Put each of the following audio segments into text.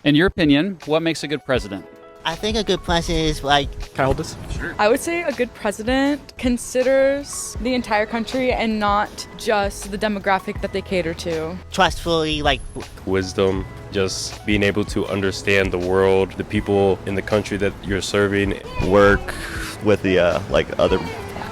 In your opinion, what makes a good president? I think a good president is like... Can I hold this? Sure. I would say a good president considers the entire country and not just the demographic that they cater to. trustfully, like... Wisdom, just being able to understand the world, the people in the country that you're serving. Work with the other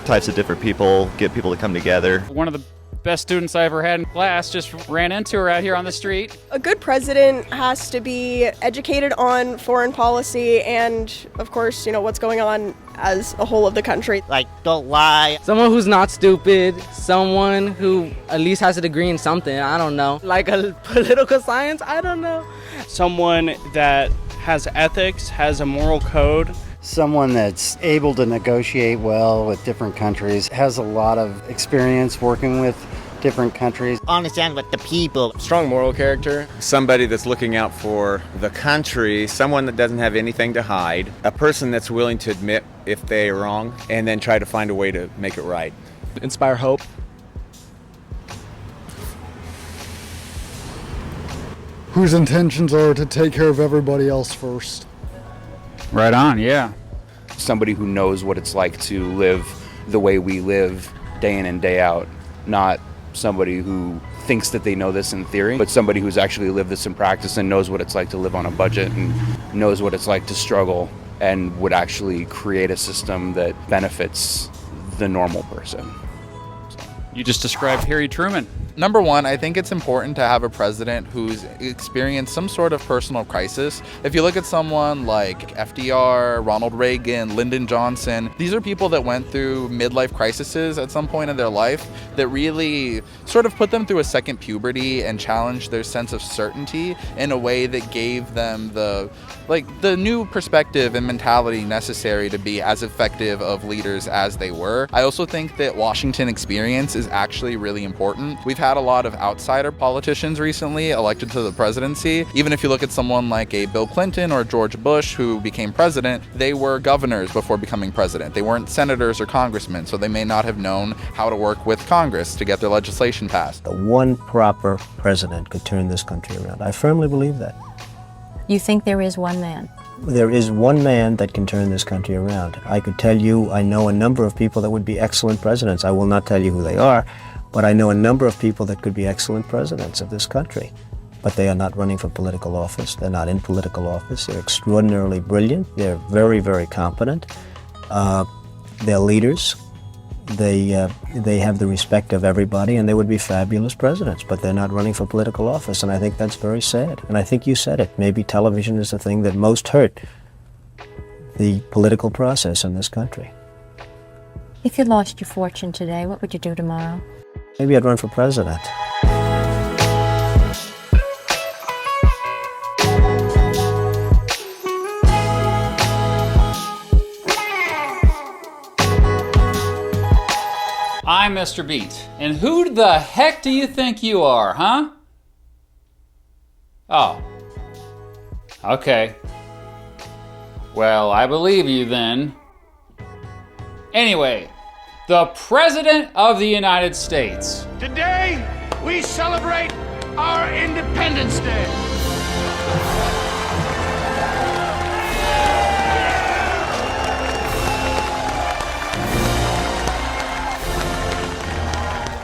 types of different people, get people to come together. One of the best students I ever had in class just ran into her out here on the street. A good president has to be educated on foreign policy and, of course, what's going on as a whole of the country. Like, don't lie. Someone who's not stupid, someone who at least has a degree in something, I don't know. Like a political science, I don't know. Someone that has ethics, has a moral code. Someone that's able to negotiate well with different countries, has a lot of experience working with different countries. Understand what the people... Strong moral character. Somebody that's looking out for the country, someone that doesn't have anything to hide, a person that's willing to admit if they're wrong and then try to find a way to make it right. Inspire hope. Whose intentions are to take care of everybody else first. Right on, yeah. Somebody who knows what it's like to live the way we live day in and day out. Not somebody who thinks that they know this in theory, but somebody who's actually lived this in practice and knows what it's like to live on a budget and knows what it's like to struggle and would actually create a system that benefits the normal person. You just described Harry Truman. Number one, I think it's important to have a president who's experienced some sort of personal crisis. If you look at someone like FDR, Ronald Reagan, Lyndon Johnson, these are people that went through midlife crises at some point in their life that really sort of put them through a second puberty and challenged their sense of certainty in a way that gave them the new perspective and mentality necessary to be as effective of leaders as they were. I also think that Washington experience is actually really important. We've had a lot of outsider politicians recently elected to the presidency. Even if you look at someone like a Bill Clinton or George Bush who became president, they were governors before becoming president. They weren't senators or congressmen, so they may not have known how to work with Congress to get their legislation passed. One proper president could turn this country around. I firmly believe that. You think there is one man? There is one man that can turn this country around. I could tell you I know a number of people that would be excellent presidents. I will not tell you who they are, but I know a number of people that could be excellent presidents of this country. But they are not running for political office. They're not in political office. They're extraordinarily brilliant. They're very, very competent. They're leaders. They have the respect of everybody, and they would be fabulous presidents, but they're not running for political office, and I think that's very sad. And I think you said it. Maybe television is the thing that most hurt the political process in this country. If you lost your fortune today, what would you do tomorrow? Maybe I'd run for president. I'm Mr. Beat, and who the heck do you think you are, huh? Oh. Okay. Well, I believe you then. Anyway, the President of the United States. Today, we celebrate our Independence Day.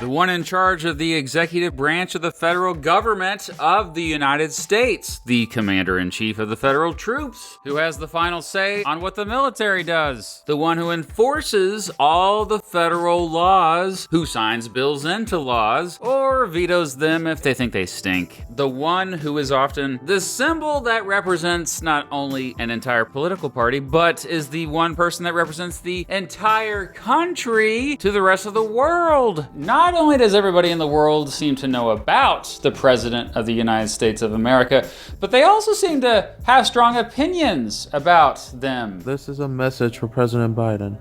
The one in charge of the executive branch of the federal government of the United States, the commander-in-chief of the federal troops, who has the final say on what the military does, the one who enforces all the federal laws, who signs bills into laws, or vetoes them if they think they stink, the one who is often the symbol that represents not only an entire political party, but is the one person that represents the entire country to the rest of the world. Not only does everybody in the world seem to know about the President of the United States of America, but they also seem to have strong opinions about them. This is a message for President Biden.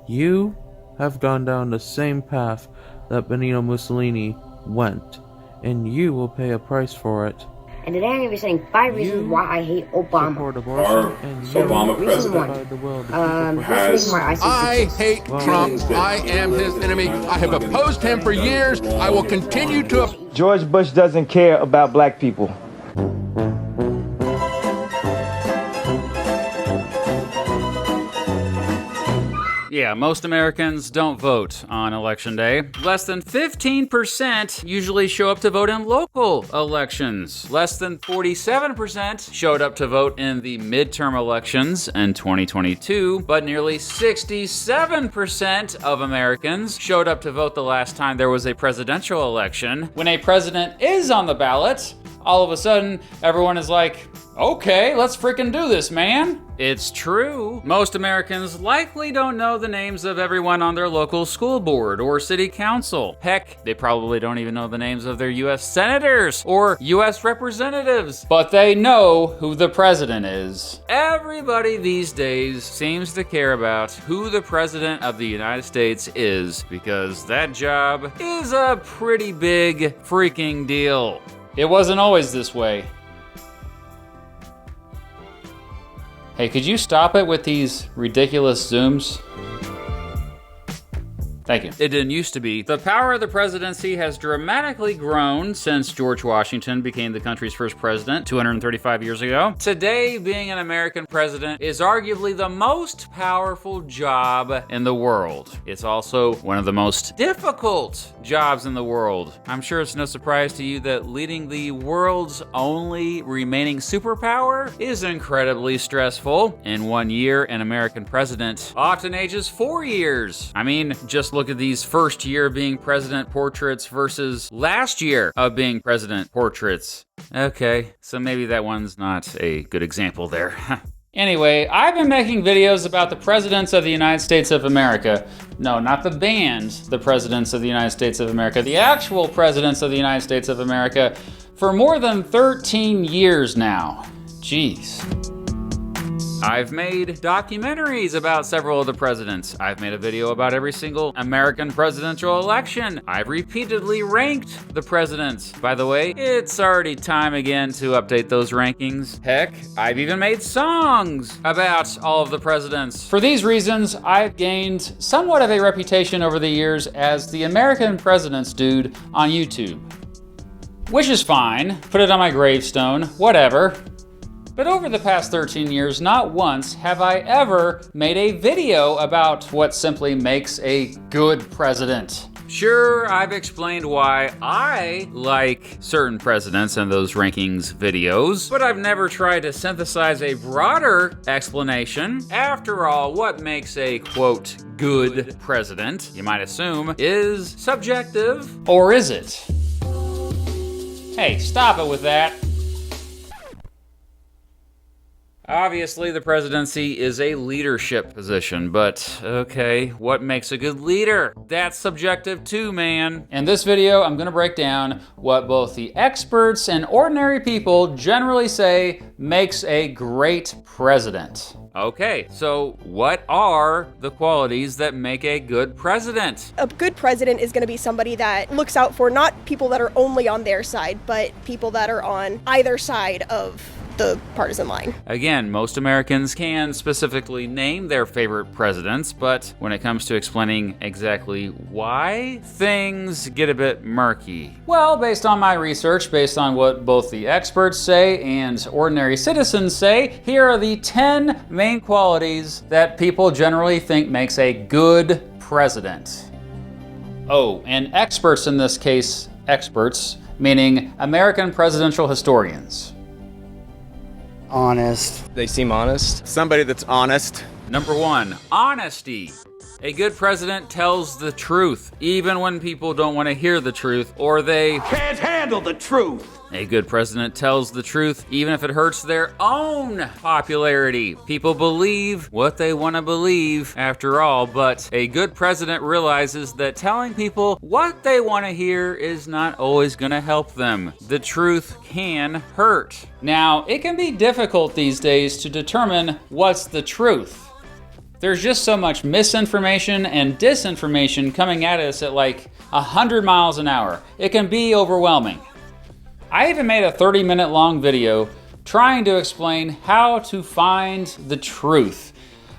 You have gone down the same path that Benito Mussolini went, and you will pay a price for it. And today I'm going to be saying 5 reasons why I hate Obama. Our Obama president I hate Trump. I am his enemy. I have opposed him for years. I will continue to. George Bush doesn't care about black people. Yeah, most Americans don't vote on election day. Less than 15% usually show up to vote in local elections. Less than 47% showed up to vote in the midterm elections in 2022, but nearly 67% of Americans showed up to vote the last time there was a presidential election. When a president is on the ballot, all of a sudden, everyone is like, okay, let's freaking do this, man. It's true. Most Americans likely don't know the names of everyone on their local school board or city council. Heck, they probably don't even know the names of their U.S. senators or U.S. representatives, but they know who the president is. Everybody these days seems to care about who the president of the United States is, because that job is a pretty big freaking deal. It wasn't always this way. Hey, could you stop it with these ridiculous zooms? Thank you. It didn't used to be. The power of the presidency has dramatically grown since George Washington became the country's first president 235 years ago. Today, being an American president is arguably the most powerful job in the world. It's also one of the most difficult jobs in the world. I'm sure it's no surprise to you that leading the world's only remaining superpower is incredibly stressful. In 1 year, an American president often ages 4 years. I mean, just look at these first year being president portraits versus last year of being president portraits. Okay, so maybe that one's not a good example there. Anyway, I've been making videos about the presidents of the United States of America. No, not the band, the presidents of the United States of America, the actual presidents of the United States of America for more than 13 years now. Jeez. I've made documentaries about several of the presidents. I've made a video about every single American presidential election. I've repeatedly ranked the presidents. By the way, it's already time again to update those rankings. Heck, I've even made songs about all of the presidents. For these reasons, I've gained somewhat of a reputation over the years as the American Presidents Dude on YouTube. Which is fine, put it on my gravestone, whatever. But over the past 13 years, not once have I ever made a video about what simply makes a good president. Sure, I've explained why I like certain presidents in those rankings videos, but I've never tried to synthesize a broader explanation. After all, what makes a, quote, good president, you might assume, is subjective. Or is it? Hey, stop it with that. Obviously, the presidency is a leadership position, but okay, what makes a good leader? That's subjective too, man. In this video, I'm gonna break down what both the experts and ordinary people generally say makes a great president. Okay, so what are the qualities that make a good president? A good president is going to be somebody that looks out for not people that are only on their side, but people that are on either side of the partisan line. Again, most Americans can specifically name their favorite presidents, but when it comes to explaining exactly why, things get a bit murky. Well, based on my research, based on what both the experts say and ordinary citizens say, here are the 10 main qualities that people generally think makes a good president. Oh, and experts in this case, experts, meaning American presidential historians. Honest. They seem honest. Somebody that's honest. Number 1, honesty. A good president tells the truth, even when people don't want to hear the truth, or they can't handle the truth. A good president tells the truth, even if it hurts their own popularity. People believe what they want to believe, after all, but a good president realizes that telling people what they want to hear is not always going to help them. The truth can hurt. Now, it can be difficult these days to determine what's the truth. There's just so much misinformation and disinformation coming at us at like 100 miles an hour. It can be overwhelming. I even made a 30-minute long video trying to explain how to find the truth.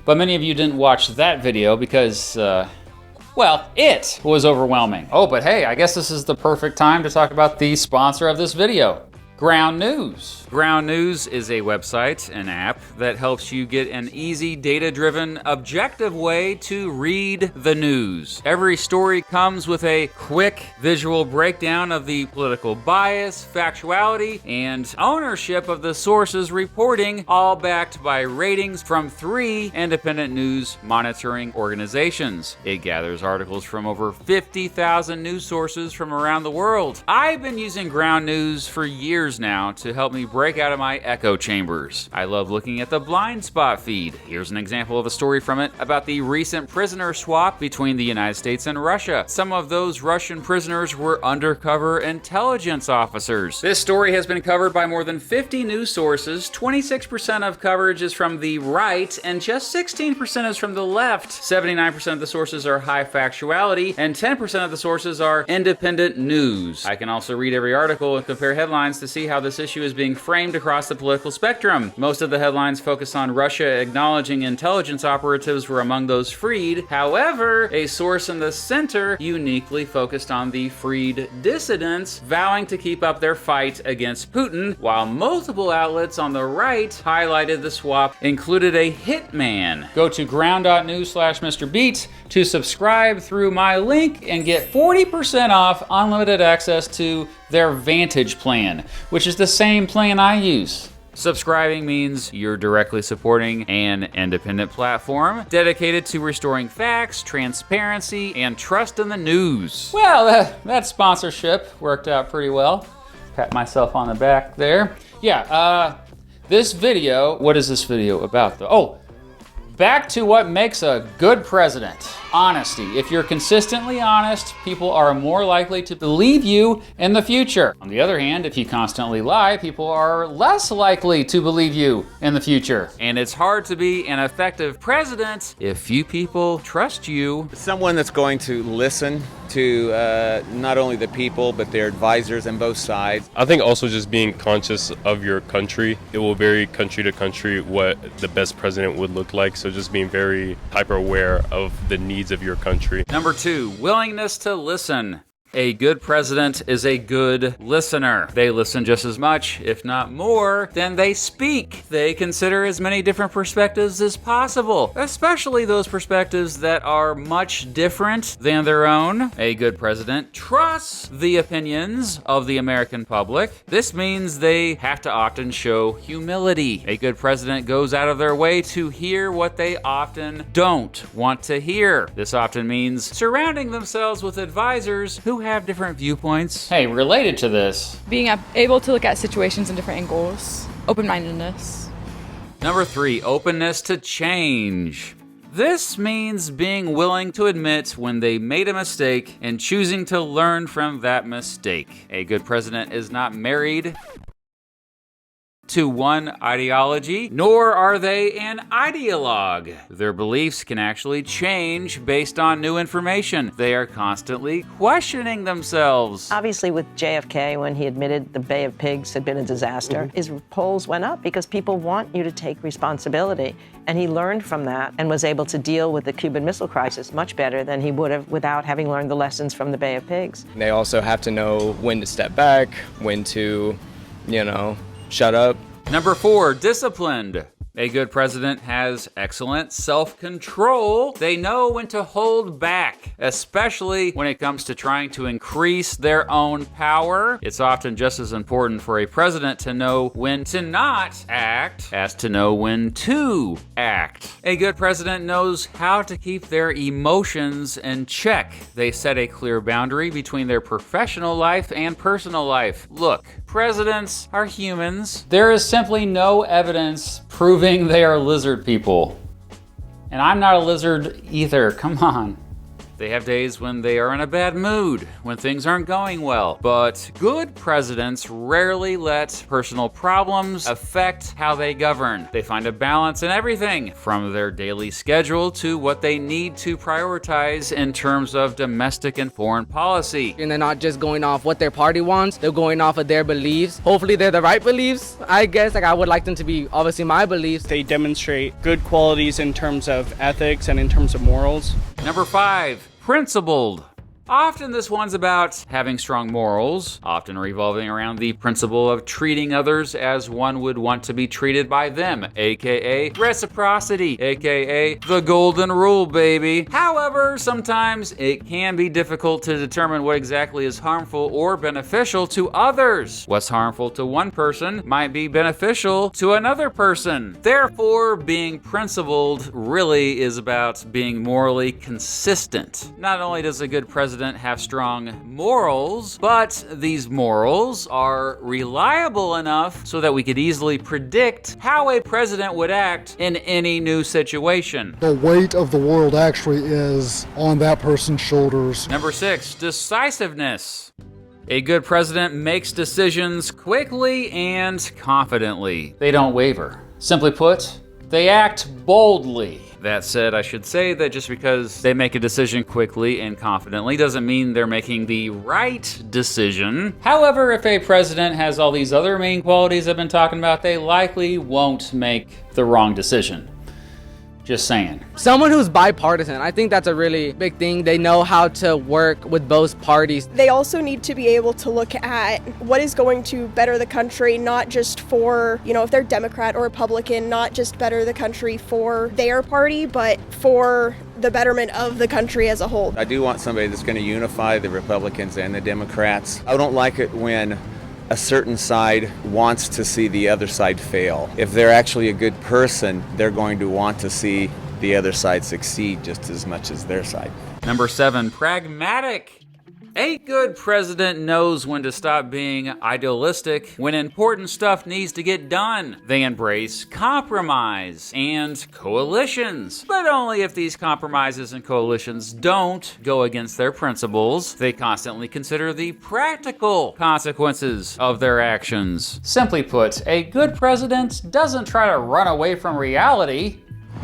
But many of you didn't watch that video because, well, it was overwhelming. Oh, but hey, I guess this is the perfect time to talk about the sponsor of this video. Ground News. Ground News is a website, an app, that helps you get an easy, data-driven, objective way to read the news. Every story comes with a quick visual breakdown of the political bias, factuality, and ownership of the sources reporting, all backed by ratings from 3 independent news monitoring organizations. It gathers articles from over 50,000 news sources from around the world. I've been using Ground News for years now to help me break out of my echo chambers. I love looking at the blind spot feed. Here's an example of a story from it about the recent prisoner swap between the United States and Russia. Some of those Russian prisoners were undercover intelligence officers. This story has been covered by more than 50 news sources. 26% of coverage is from the right and just 16% is from the left. 79% of the sources are high factuality and 10% of the sources are independent news. I can also read every article and compare headlines to see how this issue is being framed across the political spectrum. Most of the headlines focus on Russia acknowledging intelligence operatives were among those freed. However, a source in the center uniquely focused on the freed dissidents vowing to keep up their fight against Putin, while multiple outlets on the right highlighted the swap included a hitman. Go to ground.news/MrBeat to subscribe through my link and get 40% off unlimited access to their Vantage plan, which is the same plan I use. Subscribing means you're directly supporting an independent platform dedicated to restoring facts, transparency, and trust in the news. Well, that sponsorship worked out pretty well. Pat myself on the back there. Yeah, this video, what is this video about though? Oh, back to what makes a good president. Honesty. If you're consistently honest, people are more likely to believe you in the future. On the other hand, if you constantly lie, people are less likely to believe you in the future. And it's hard to be an effective president if few people trust you. Someone that's going to listen to not only the people, but their advisors on both sides. I think also just being conscious of your country. It will vary country to country what the best president would look like. So just being very hyper aware of the needs of your country. Number 2, willingness to listen. A good president is a good listener. They listen just as much, if not more, than they speak. They consider as many different perspectives as possible, especially those perspectives that are much different than their own. A good president trusts the opinions of the American public. This means they have to often show humility. A good president goes out of their way to hear what they often don't want to hear. This often means surrounding themselves with advisors who have different viewpoints. Hey, related to this, Being able to look at situations in different angles. Open-mindedness. Number 3, openness to change. This means being willing to admit when they made a mistake and choosing to learn from that mistake. A good president is not married to one ideology, nor are they an ideologue. Their beliefs can actually change based on new information. They are constantly questioning themselves. Obviously, with JFK, when he admitted the Bay of Pigs had been a disaster, his polls went up because people want you to take responsibility. And he learned from that and was able to deal with the Cuban Missile Crisis much better than he would have without having learned the lessons from the Bay of Pigs. They also have to know when to step back, when to, shut up. Number 4, disciplined. A good president has excellent self-control. They know when to hold back, especially when it comes to trying to increase their own power. It's often just as important for a president to know when to not act as to know when to act. A good president knows how to keep their emotions in check. They set a clear boundary between their professional life and personal life. Look, presidents are humans. There is simply no evidence proving they are lizard people. And I'm not a lizard either, come on. They have days when they are in a bad mood, when things aren't going well. But good presidents rarely let personal problems affect how they govern. They find a balance in everything, from their daily schedule to what they need to prioritize in terms of domestic and foreign policy. And they're not just going off what their party wants, they're going off of their beliefs. Hopefully they're the right beliefs, I guess. I would like them to be obviously my beliefs. They demonstrate good qualities in terms of ethics and in terms of morals. Number 5, principled. Often this one's about having strong morals, often revolving around the principle of treating others as one would want to be treated by them, aka reciprocity, aka the golden rule, baby. However, sometimes it can be difficult to determine what exactly is harmful or beneficial to others. What's harmful to one person might be beneficial to another person. Therefore, being principled really is about being morally consistent. Not only does a good president have strong morals, but these morals are reliable enough so that we could easily predict how a president would act in any new situation. The weight of the world actually is on that person's shoulders. Number 6, decisiveness. A good president makes decisions quickly and confidently. They don't waver. Simply put, they act boldly. That said, I should say that just because they make a decision quickly and confidently doesn't mean they're making the right decision. However, if a president has all these other main qualities I've been talking about, they likely won't make the wrong decision. Just saying. Someone who's bipartisan, I think that's a really big thing. They know how to work with both parties. They also need to be able to look at what is going to better the country, not just for, if they're Democrat or Republican, not just better the country for their party, but for the betterment of the country as a whole. I do want somebody that's going to unify the Republicans and the Democrats. I don't like it when a certain side wants to see the other side fail. If they're actually a good person, they're going to want to see the other side succeed just as much as their side. Number 7, pragmatic. A good president knows when to stop being idealistic when important stuff needs to get done. They embrace compromise and coalitions, but only if these compromises and coalitions don't go against their principles. They constantly consider the practical consequences of their actions. Simply put, a good president doesn't try to run away from reality.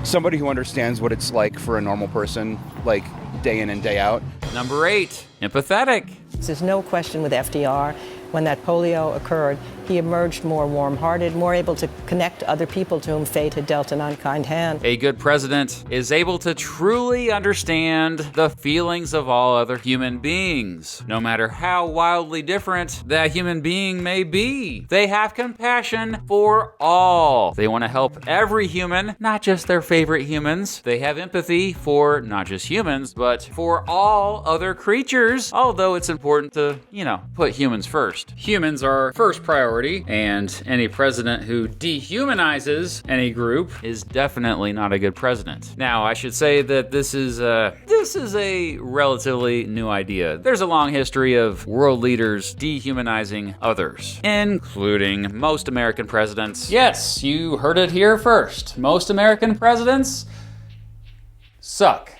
Somebody who understands what it's like for a normal person, like day in and day out. Number 8, empathetic. There's no question with FDR, when that polio occurred, he emerged more warm-hearted, more able to connect other people to whom fate had dealt an unkind hand. A good president is able to truly understand the feelings of all other human beings, no matter how wildly different that human being may be. They have compassion for all. They want to help every human, not just their favorite humans. They have empathy for not just humans, but for all other creatures, although it's important to, put humans first. Humans are first priority, and any president who dehumanizes any group is definitely not a good president. Now, I should say that this is a relatively new idea. There's a long history of world leaders dehumanizing others, including most American presidents. Yes, you heard it here first. Most American presidents suck.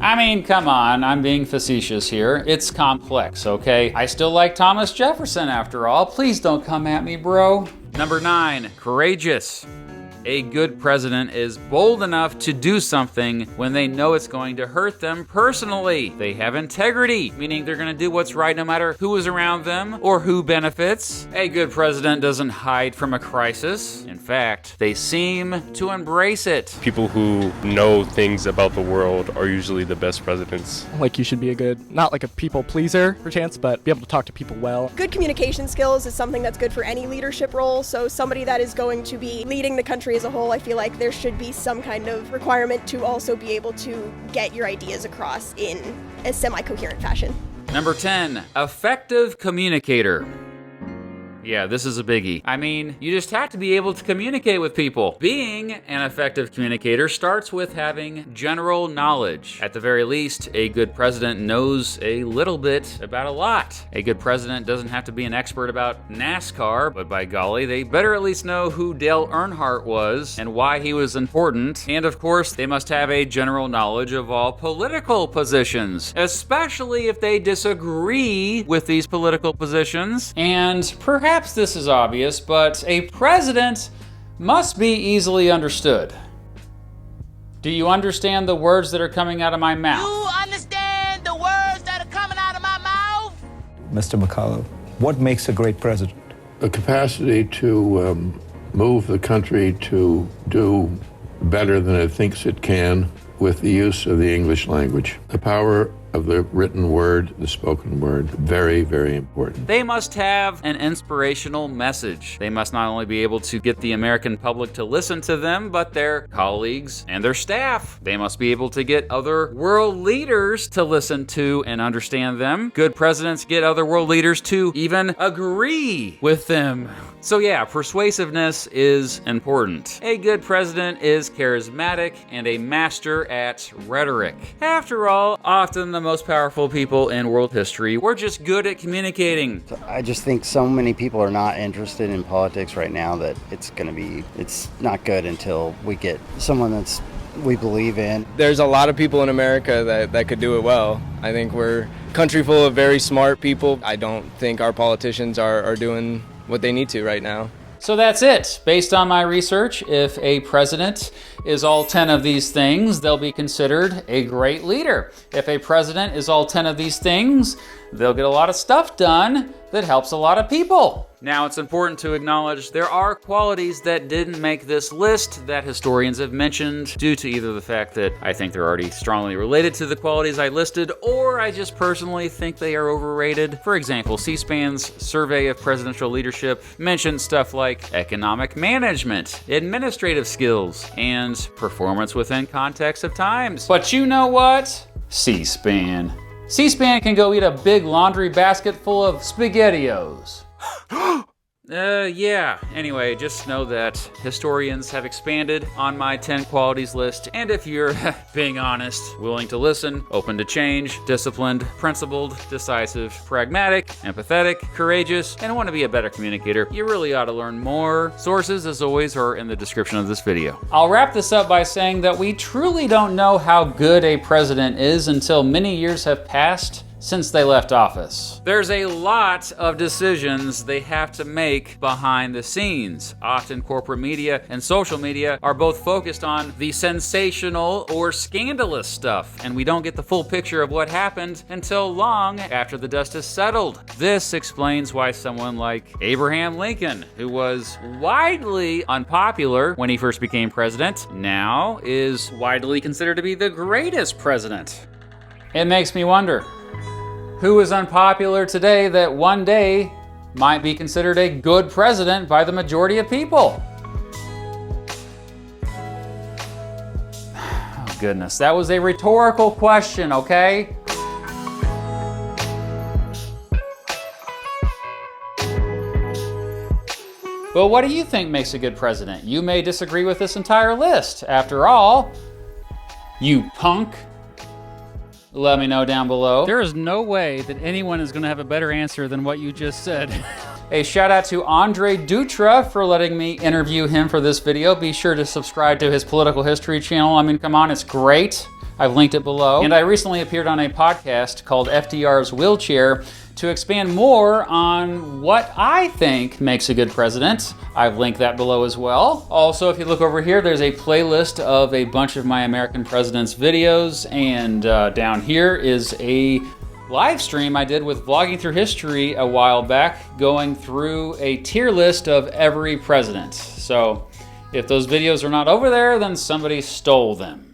I mean, come on, I'm being facetious here. It's complex, okay? I still like Thomas Jefferson after all. Please don't come at me, bro. Number 9, courageous. A good president is bold enough to do something when they know it's going to hurt them personally. They have integrity, meaning they're going to do what's right no matter who is around them or who benefits. A good president doesn't hide from a crisis. In fact, they seem to embrace it. People who know things about the world are usually the best presidents. Like you should be not like a people pleaser, perchance, but be able to talk to people well. Good communication skills is something that's good for any leadership role, so somebody that is going to be leading the country as a whole, I feel like there should be some kind of requirement to also be able to get your ideas across in a semi-coherent fashion. Number 10, effective communicator. Yeah, this is a biggie. I mean, you just have to be able to communicate with people. Being an effective communicator starts with having general knowledge. At the very least, a good president knows a little bit about a lot. A good president doesn't have to be an expert about NASCAR, but by golly, they better at least know who Dale Earnhardt was and why he was important. And of course, they must have a general knowledge of all political positions, especially if they disagree with these political positions. And perhaps this is obvious, but a president must be easily understood. Do you understand the words that are coming out of my mouth? You understand the words that are coming out of my mouth? Mr. McCullough, what makes a great president? A capacity to move the country to do better than it thinks it can with the use of the English language. The power of the written word, the spoken word, very, very important. They must have an inspirational message. They must not only be able to get the American public to listen to them, but their colleagues and their staff. They must be able to get other world leaders to listen to and understand them. Good presidents get other world leaders to even agree with them. So yeah, persuasiveness is important. A good president is charismatic and a master at rhetoric. After all, often the most powerful people in world history were just good at communicating. I just think so many people are not interested in politics right now that it's not good until we get someone we believe in. There's a lot of people in America that could do it well. I think we're a country full of very smart people. I don't think our politicians are doing what they need to right now. So that's it. Based on my research, if a president is all 10 of these things, they'll be considered a great leader. If a president is all 10 of these things, they'll get a lot of stuff done that helps a lot of people. Now, it's important to acknowledge there are qualities that didn't make this list that historians have mentioned due to either the fact that I think they're already strongly related to the qualities I listed, or I just personally think they are overrated. For example, C-SPAN's survey of presidential leadership mentioned stuff like economic management, administrative skills, and performance within context of times. But you know what? C-SPAN. C-SPAN can go eat a big laundry basket full of SpaghettiOs. Yeah. Anyway, just know that historians have expanded on my 10 qualities list, and if you're, being honest, willing to listen, open to change, disciplined, principled, decisive, pragmatic, empathetic, courageous, and want to be a better communicator, you really ought to learn more. Sources, as always, are in the description of this video. I'll wrap this up by saying that we truly don't know how good a president is until many years have passed since they left office. There's a lot of decisions they have to make behind the scenes. Often corporate media and social media are both focused on the sensational or scandalous stuff, and we don't get the full picture of what happened until long after the dust has settled. This explains why someone like Abraham Lincoln, who was widely unpopular when he first became president, now is widely considered to be the greatest president. It makes me wonder, who is unpopular today that one day might be considered a good president by the majority of people? Oh goodness, that was a rhetorical question, okay? Well, what do you think makes a good president? You may disagree with this entire list. After all, you punk. Let me know down below. There is no way that anyone is going to have a better answer than what you just said. A shout out to Andre Dutra for letting me interview him for this video. Be sure to subscribe to his political history channel. I mean, come on, it's great. I've linked it below. And I recently appeared on a podcast called FDR's Wheelchair to expand more on what I think makes a good president. I've linked that below as well. Also, if you look over here, there's a playlist of a bunch of my American presidents videos, and down here is a live stream I did with Vlogging Through History a while back, going through a tier list of every president. So if those videos are not over there, then somebody stole them.